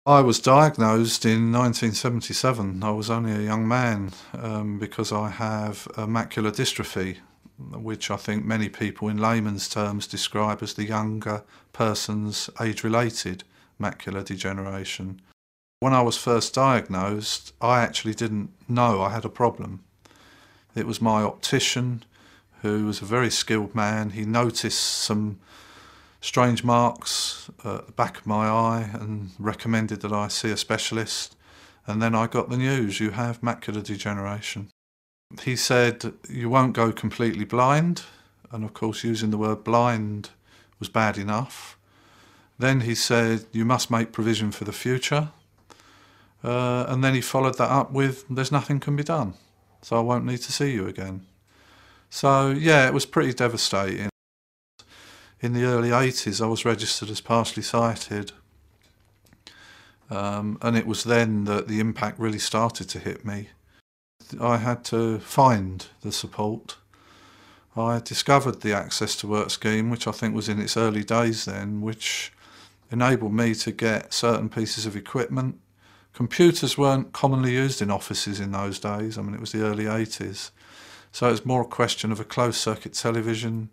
I was diagnosed in 1977. I was only a young man because I have a macular dystrophy, which I think many people in layman's terms describe as the younger person's age-related macular degeneration. When I was first diagnosed, I actually didn't know I had a problem. It was my optician, who was a very skilled man. He noticed some strange marks at the back of my eye and recommended that I see a specialist. And then I got the news, you have macular degeneration. He said, you won't go completely blind. And of course, using the word blind was bad enough. Then he said, you must make provision for the future. And then he followed that up with, there's nothing can be done, so I won't need to see you again. So yeah, it was pretty devastating. In the early 80s, I was registered as partially sighted. And it was then that the impact really started to hit me. I had to find the support. I discovered the Access to Work scheme, which I think was in its early days then, which enabled me to get certain pieces of equipment. Computers weren't commonly used in offices in those days. I mean, it was the early 80s. So it was more a question of a closed circuit television,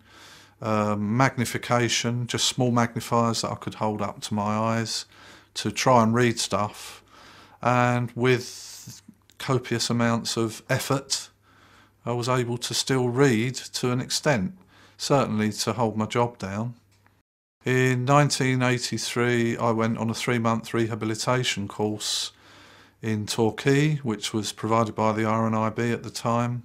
magnification, just small magnifiers that I could hold up to my eyes to try and read stuff. And with copious amounts of effort, I was able to still read to an extent, certainly to hold my job down. In 1983, I went on a 3-month rehabilitation course in Torquay, which was provided by the RNIB at the time,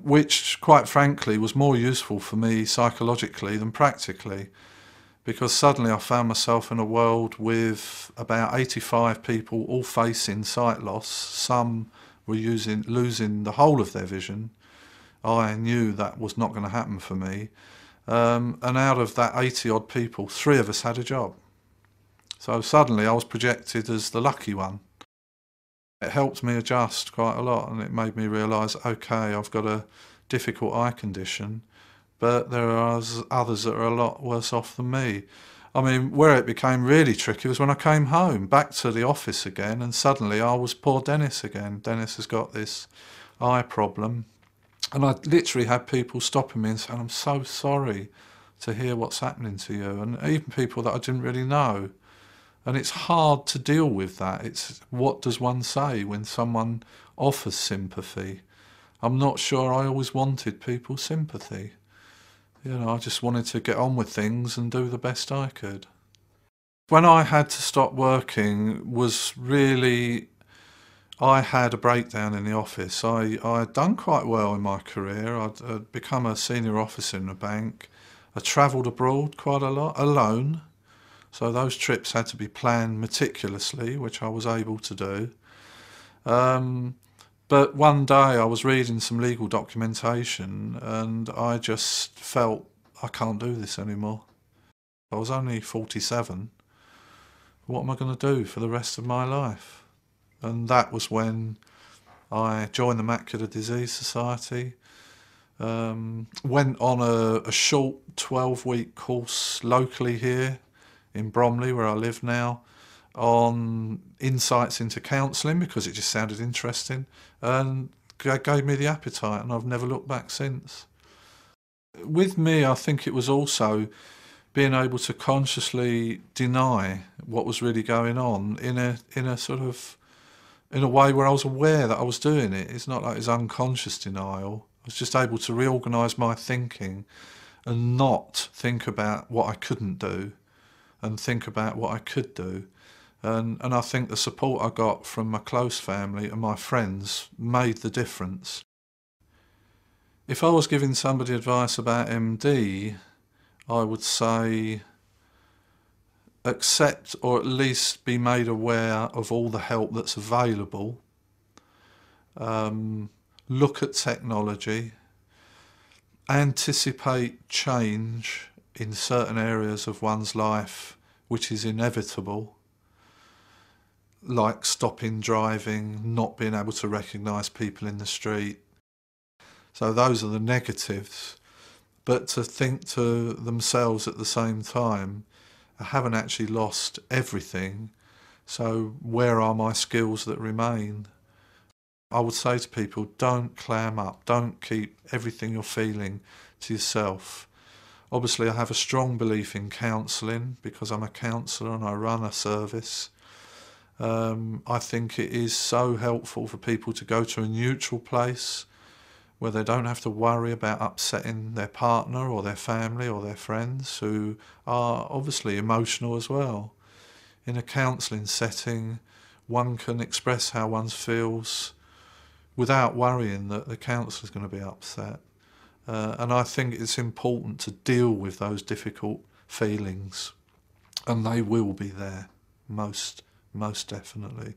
which, quite frankly, was more useful for me psychologically than practically, because suddenly I found myself in a world with about 85 people all facing sight loss. Some were losing the whole of their vision. I knew that was not going to happen for me. And out of that 80 odd people, 3 of us had a job. So suddenly I was projected as the lucky one. It helped me adjust quite a lot, and it made me realise, okay, I've got a difficult eye condition, but there are others that are a lot worse off than me. I mean, where it became really tricky was when I came home, back to the office again, and suddenly I was poor Dennis again. Dennis has got this eye problem. And I literally had people stopping me and saying, I'm so sorry to hear what's happening to you. And even people that I didn't really know. And it's hard to deal with that. It's what does one say when someone offers sympathy? I'm not sure I always wanted people's sympathy. You know, I just wanted to get on with things and do the best I could. When I had to stop working was really, I had a breakdown in the office. I had done quite well in my career. I'd become a senior officer in a bank. I travelled abroad quite a lot, alone. So those trips had to be planned meticulously, which I was able to do. But one day I was reading some legal documentation and I just felt I can't do this anymore. I was only 47. What am I going to do for the rest of my life? And that was when I joined the Macular Disease Society, went on a short 12-week course locally here in Bromley, where I live now, on insights into counselling because it just sounded interesting, and gave me the appetite, and I've never looked back since. With me, I think it was also being able to consciously deny what was really going on in a way where I was aware that I was doing it. It's not like it's unconscious denial. I was just able to reorganise my thinking and not think about what I couldn't do and think about what I could do. And I think the support I got from my close family and my friends made the difference. If I was giving somebody advice about MD, I would say accept, or at least be made aware of all the help that's available. Look at technology, anticipate change in certain areas of one's life which is inevitable, like stopping driving, not being able to recognise people in the street. So those are the negatives. But to think to themselves at the same time, I haven't actually lost everything, So where are my skills that remain? I would say to people, don't clam up, don't keep everything you're feeling to yourself. Obviously, I have a strong belief in counselling because I'm a counsellor and I run a service. I think it is so helpful for people to go to a neutral place where they don't have to worry about upsetting their partner or their family or their friends who are obviously emotional as well. In a counselling setting, one can express how one feels without worrying that the counsellor is going to be upset. And I think it's important to deal with those difficult feelings, and they will be there, most definitely.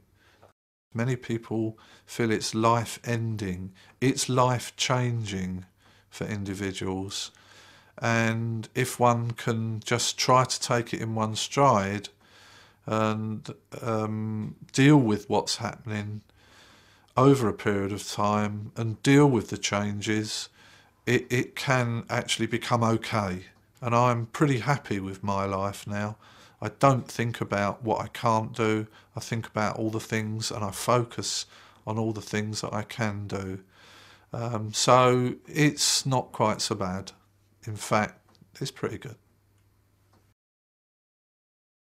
Many people feel it's life-ending, it's life-changing for individuals, and if one can just try to take it in one stride and deal with what's happening over a period of time and deal with the changes, it can actually become okay. And I'm pretty happy with my life now. I don't think about what I can't do. I think about all the things and I focus on all the things that I can do. So it's not quite so bad. In fact, it's pretty good.